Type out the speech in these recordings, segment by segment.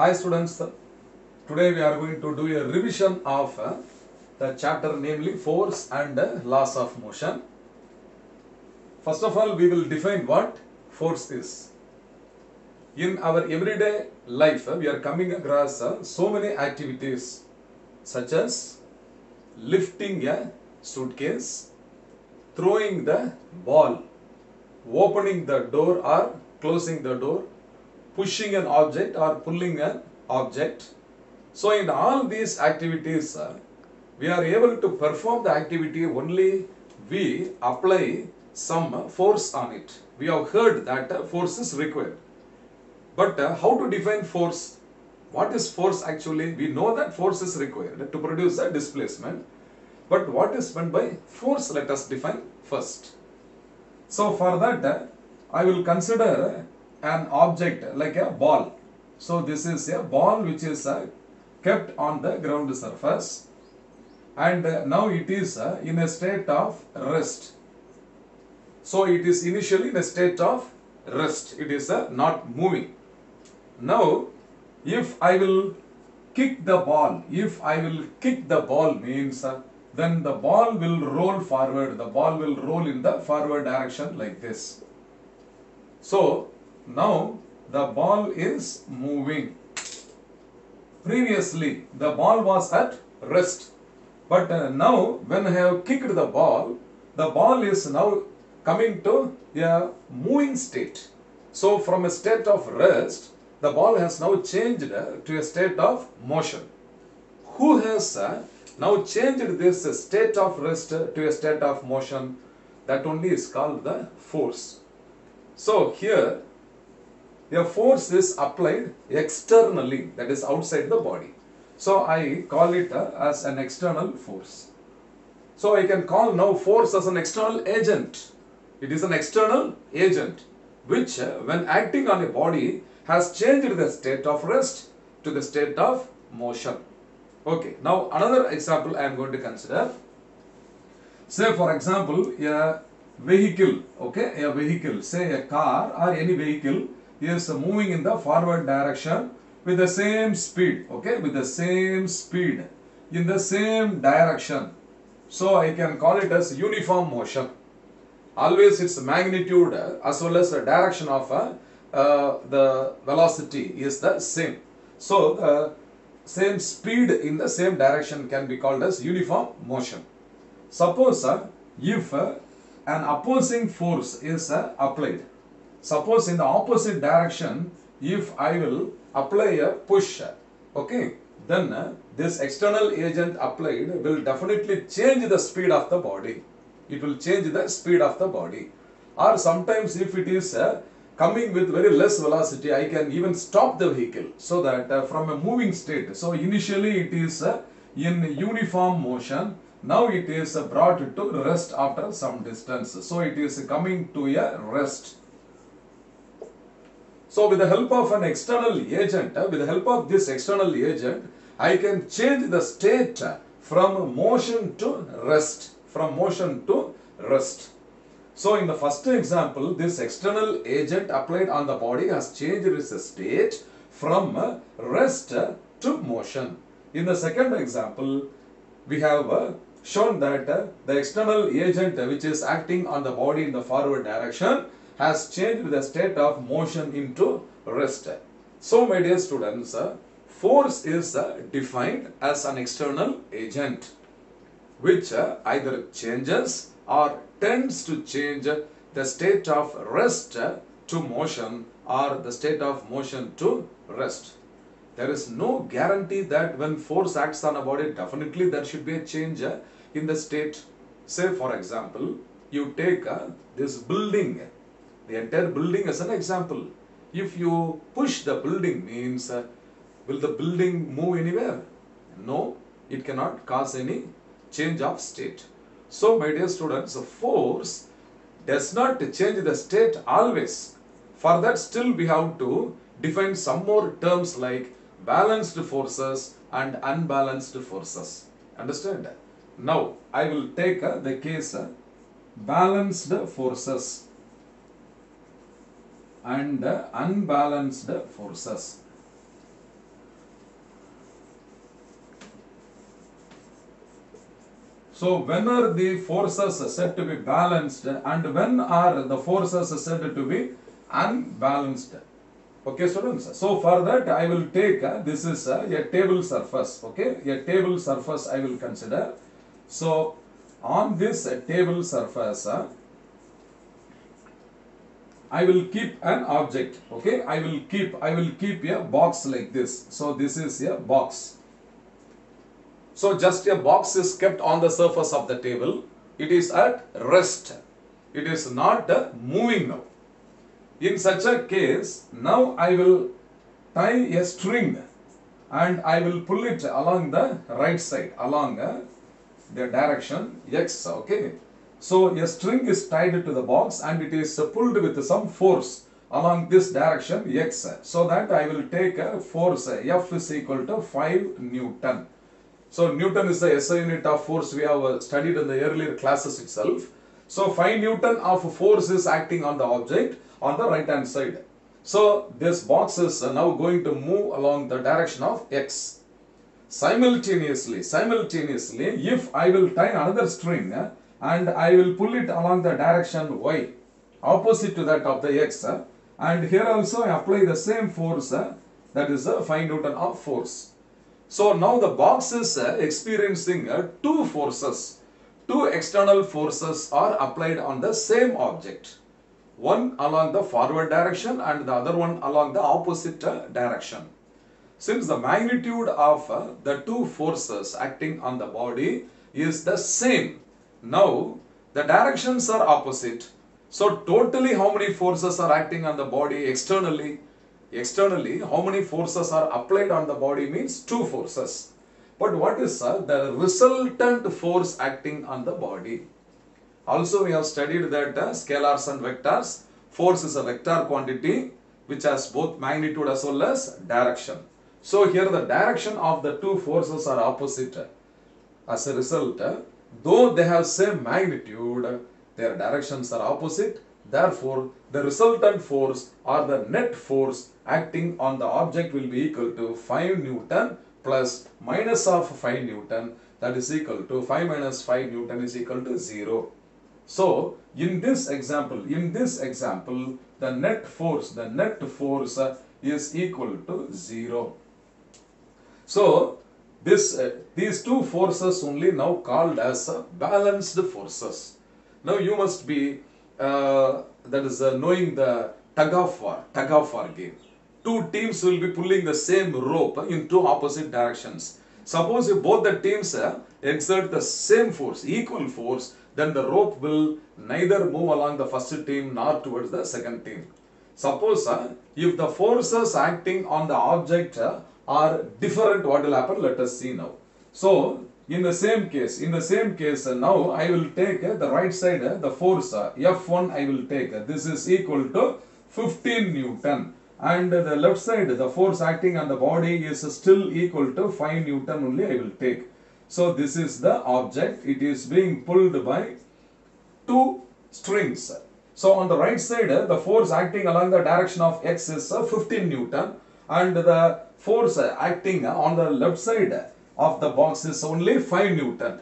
Hi students, today we are going to do a revision of the chapter namely force and laws of motion. First of all, we will define what force is. In our everyday life, we are coming across so many activities such as lifting a suitcase, throwing the ball, opening the door or closing the door, pushing an object or pulling an object. So in all these activities, we are able to perform the activity only we apply some force on it. We have heard that force is required. But how to define force? What is force actually? We know that force is required to produce a displacement. But what is meant by force? Let us define first. So for that, I will consider an object like a ball. So this is a ball which is kept on the ground surface, and now it is in a state of rest. So it is initially in a state of rest. It is not moving. Now if I will kick the ball, means then the ball will roll forward. The ball will roll in the forward direction like this. So now the ball is moving. Previously the ball was at rest, but now when I have kicked the ball is now coming to a moving state. So from a state of rest, the ball has now changed to a state of motion. Who has now changed this state of rest to a state of motion? That only is called the force. So here a force is applied externally, that is outside the body. So I call it as an external force. So I can call now force as an external agent. It is an external agent which when acting on a body has changed the state of rest to the state of motion. Okay, now another example I am going to consider. Say for example a vehicle, okay, a vehicle, say a car or any vehicle is moving in the forward direction with the same speed, okay, with the same speed in the same direction. So I can call it as uniform motion. Always its magnitude as well as the direction of the velocity is the same. So the same speed in the same direction can be called as uniform motion. Suppose if an opposing force is applied. Suppose in the opposite direction, if I will apply a push, okay, then this external agent applied will definitely change the speed of the body. It will change the speed of the body. Or sometimes if it is coming with very less velocity, I can even stop the vehicle so that from a moving state. So initially it is in uniform motion. Now it is brought to rest after some distance. So it is coming to a rest. So with the help of an external agent, with the help of this external agent, I can change the state from motion to rest. From motion to rest. So in the first example, this external agent applied on the body has changed its state from rest to motion. In the second example, we have shown that the external agent which is acting on the body in the forward direction has changed the state of motion into rest. So my dear students, force is defined as an external agent which either changes or tends to change the state of rest to motion or the state of motion to rest. There is no guarantee that when force acts on a body, definitely there should be a change in the state. Say for example, you take this building, the entire building as an example. If you push the building, means will the building move anywhere? No, it cannot cause any change of state. So my dear students, force does not change the state always. For that still we have to define some more terms like balanced forces and unbalanced forces. Understand? Now I will take the case balanced forces and unbalanced forces. So when are the forces said to be balanced and when are the forces said to be unbalanced? Okay, students. So for that I will take this is a table surface. Okay, a table surface I will consider. So on this table surface, I will keep an object. Okay, I will keep a box like this. So this is a box. So just a box is kept on the surface of the table. It is at rest. It is not moving now. In such a case, now I will tie a string and I will pull it along the right side, along the direction x. Okay. So a string is tied to the box and it is pulled with some force along this direction x. So that I will take a force F is equal to 5 Newton. So Newton is the SI unit of force we have studied in the earlier classes itself. So 5 Newton of force is acting on the object on the right hand side. So this box is now going to move along the direction of x. Simultaneously, if I will tie another string and I will pull it along the direction y, opposite to that of the x, and here also I apply the same force, that is 5 Newton of force. So now the box is experiencing two forces. Two external forces are applied on the same object. One along the forward direction and the other one along the opposite direction. Since the magnitude of the two forces acting on the body is the same, now the directions are opposite. So totally how many forces are acting on the body externally? Externally, how many forces are applied on the body means two forces. But what is the resultant force acting on the body? Also we have studied that scalars and vectors. Force is a vector quantity which has both magnitude as well as direction. So here the direction of the two forces are opposite. As a result, though they have same magnitude, their directions are opposite. Therefore, the resultant force or the net force acting on the object will be equal to 5 Newton plus minus of 5 Newton, that is equal to 5 minus 5 Newton is equal to 0. So in this example, the net force is equal to 0. So these two forces only now called as balanced forces. Now you must be knowing the tug of war game. Two teams will be pulling the same rope in two opposite directions. Suppose if both the teams exert the same force, equal force, then the rope will neither move along the first team nor towards the second team. Suppose if the forces acting on the object are different, what will happen? Let us see now. So in the same case, now I will take the right side, the force F1 I will take. This is equal to 15 Newton. And the left side, the force acting on the body is still equal to 5 Newton only I will take. So this is the object. It is being pulled by two strings. So on the right side, the force acting along the direction of x is 15 Newton. And the force acting on the left side of the box is only 5 Newton.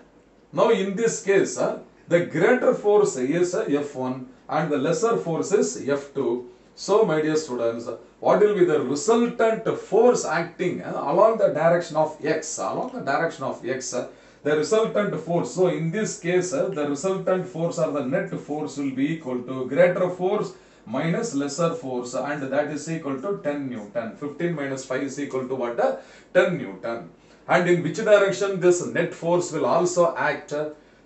Now in this case, the greater force is F1 and the lesser force is F2. So my dear students, what will be the resultant force acting along the direction of x? The resultant force. So in this case, the resultant force or the net force will be equal to greater force minus lesser force, and that is equal to 10 Newton. 15 minus 5 is equal to what? 10 Newton. And in which direction this net force will also act?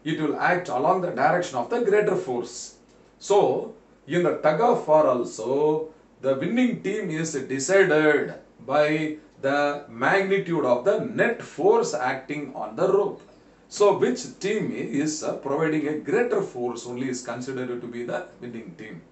It will act along the direction of the greater force. So in the tug of war also, the winning team is decided by the magnitude of the net force acting on the rope. So which team is providing a greater force only is considered to be the winning team.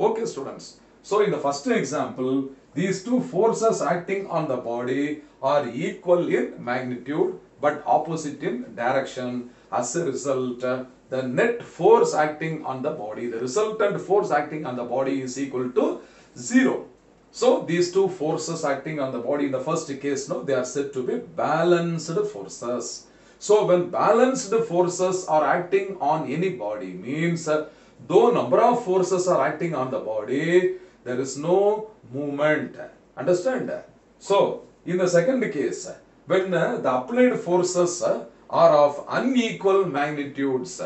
Okay students, so in the first example, these two forces acting on the body are equal in magnitude but opposite in direction. As a result, the net force acting on the body, the resultant force acting on the body is equal to 0. So these two forces acting on the body in the first case, no, they are said to be balanced forces. So when balanced forces are acting on any body means though number of forces are acting on the body, there is no movement. Understand? So in the second case, when the applied forces are of unequal magnitudes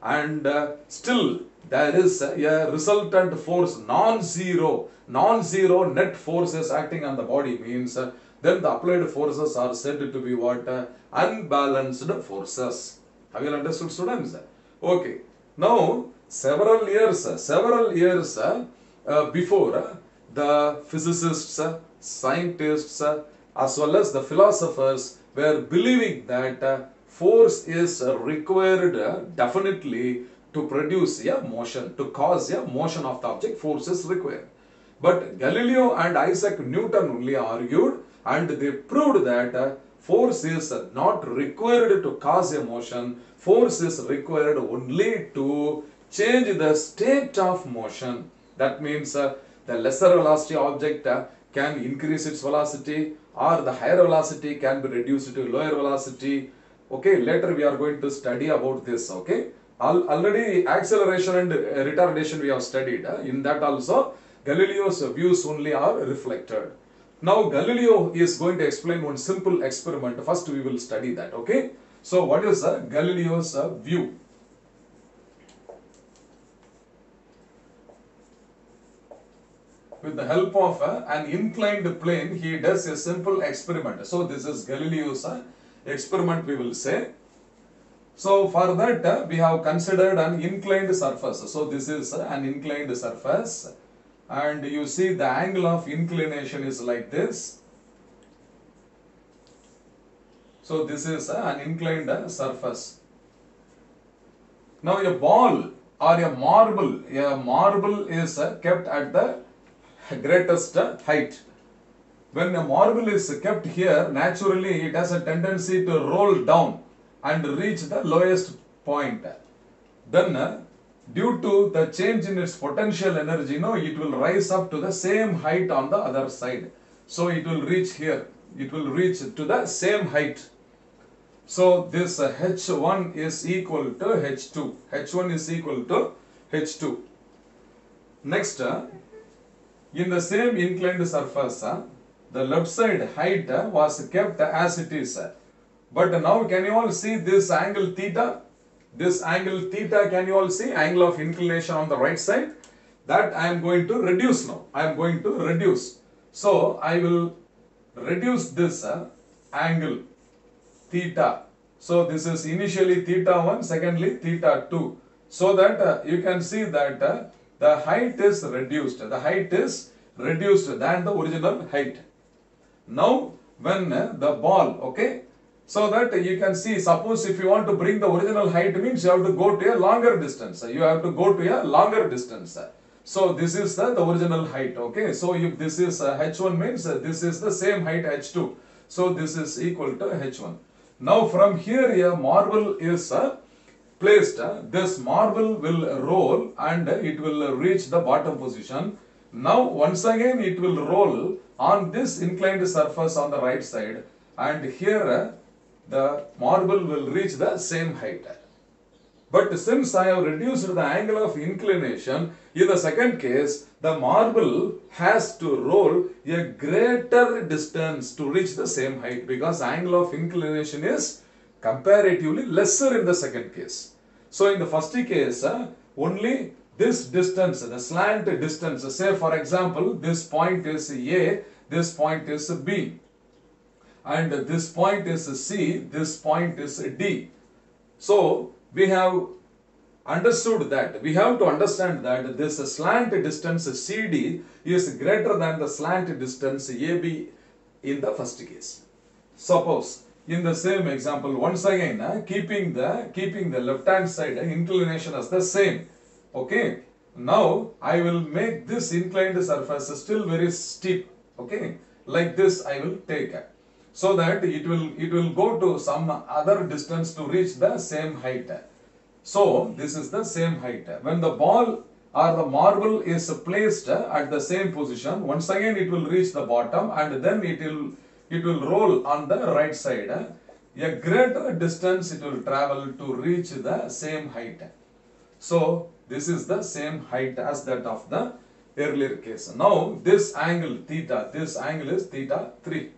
and still there is a resultant force non-zero net force is acting on the body means then the applied forces are said to be what? Unbalanced forces. Have you understood, students? Okay. Now several years before the physicists, scientists as well as the philosophers were believing that force is required definitely to produce a motion, to cause a motion of the object, force is required. But Galileo and Isaac Newton only argued and they proved that force is not required to cause a motion, force is required only to change the state of motion. That means the lesser velocity object can increase its velocity or the higher velocity can be reduced to lower velocity. Okay, later we are going to study about this. Okay, already acceleration and retardation we have studied. In that also Galileo's views only are reflected. Now Galileo is going to explain one simple experiment. First we will study that. Okay, so what is Galileo's view? With the help of an inclined plane, he does a simple experiment. So this is Galileo's experiment, we will say. So for that we have considered an inclined surface. So this is an inclined surface and you see the angle of inclination is like this. So this is an inclined surface. Now a ball or a marble is kept at the greatest height. When a marble is kept here, naturally it has a tendency to roll down and reach the lowest point. Then due to the change in its potential energy, it will rise up to the same height on the other side. So it will reach here. It will reach to the same height. So this H1 is equal to H2. H1 is equal to H2. Next, in the same inclined surface, the left side height was kept as it is. But now can you all see this angle theta? This angle theta, can you all see? Angle of inclination on the right side. That I am going to reduce now. I am going to reduce. So I will reduce this angle theta. So this is initially theta 1, secondly theta 2. So that you can see that the height is reduced. The height is reduced than the original height. Now when the ball, okay, so that you can see, suppose if you want to bring the original height means you have to go to a longer distance. You have to go to a longer distance. So this is the original height, okay. So if this is H1 means this is the same height H2. So this is equal to H1. Now from here a marble is placed. This marble will roll and it will reach the bottom position. Now once again it will roll on this inclined surface on the right side and here the marble will reach the same height. But since I have reduced the angle of inclination, in the second case, the marble has to roll a greater distance to reach the same height because angle of inclination is comparatively lesser in the second case. So in the first case, only this distance, the slant distance, say for example, this point is A, this point is B. And this point is C, this point is D. So we have understood that, we have to understand that this slant distance CD is greater than the slant distance AB in the first case. Suppose in the same example, once again keeping the left hand side inclination as the same. Okay. Now I will make this inclined surface still very steep. Okay. Like this I will take. So that it will go to some other distance to reach the same height. So this is the same height. When the ball or the marble is placed at the same position, once again it will reach the bottom and then it will roll on the right side. a greater distance it will travel to reach the same height. So this is the same height as that of the earlier case. Now this angle theta, this angle is theta 3.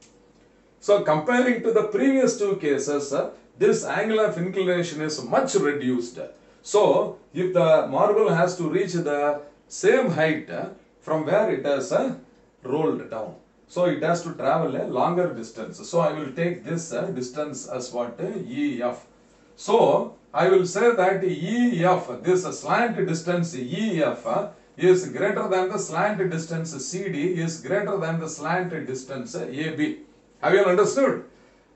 So comparing to the previous two cases, this angle of inclination is much reduced. So if the marble has to reach the same height from where it has rolled down, so it has to travel a longer distance. So I will take this distance as what? EF. So I will say that EF, this slant distance EF is greater than the slant distance CD is greater than the slant distance AB. Have you understood?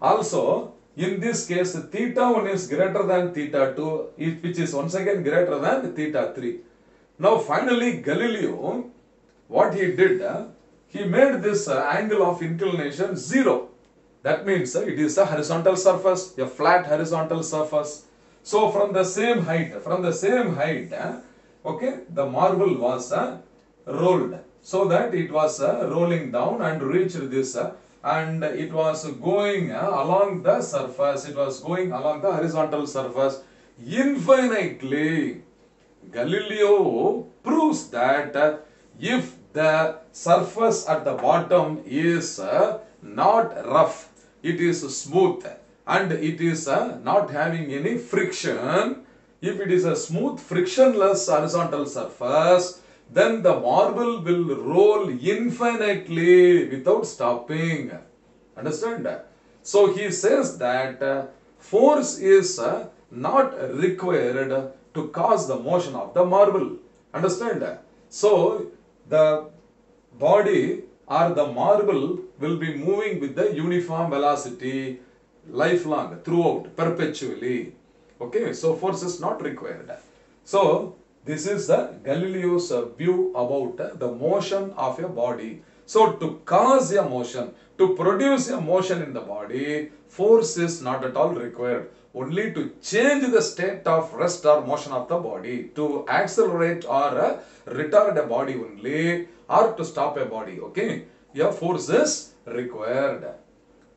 Also, in this case, theta 1 is greater than theta 2, which is once again greater than theta 3. Now finally Galileo, what he did, he made this angle of inclination 0. That means it is a horizontal surface, a flat horizontal surface. So from the same height, okay, the marble was rolled, so that it was rolling down and reached this and it was going along the surface, it was going along the horizontal surface infinitely. Galileo proves that if the surface at the bottom is not rough, it is smooth and it is not having any friction, if it is a smooth frictionless horizontal surface, then the marble will roll infinitely without stopping. Understand? So he says that force is not required to cause the motion of the marble. Understand? So the body or the marble will be moving with the uniform velocity lifelong, throughout, perpetually. Okay, so force is not required. So this is the Galileo's view about the motion of a body. So to cause a motion, to produce a motion in the body, force is not at all required. Only to change the state of rest or motion of the body, to accelerate or retard a body only, or to stop a body. Okay, yeah, force is required.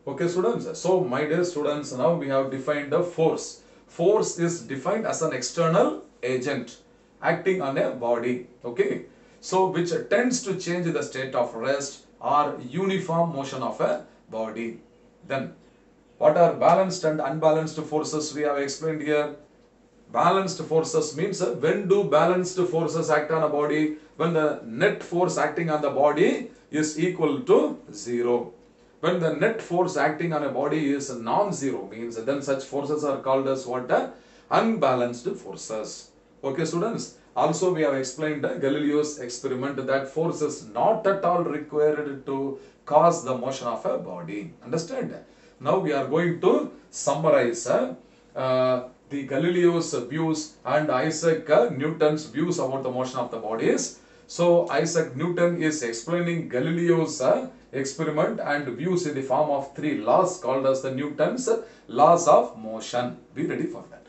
Okay, students. So my dear students, now we have defined the force. Force is defined as an external agent acting on a body, okay, so which tends to change the state of rest or uniform motion of a body. Then what are balanced and unbalanced forces we have explained here? Balanced forces means when do balanced forces act on a body? When the net force acting on the body is equal to 0. When the net force acting on a body is non-zero, means then such forces are called as what? Unbalanced forces. Okay, students. Also, we have explained Galileo's experiment that force is not at all required to cause the motion of a body. Understand? Now we are going to summarize the Galileo's views and Isaac Newton's views about the motion of the bodies. So Isaac Newton is explaining Galileo's experiment and views in the form of 3 laws called as the Newton's laws of motion. Be ready for that.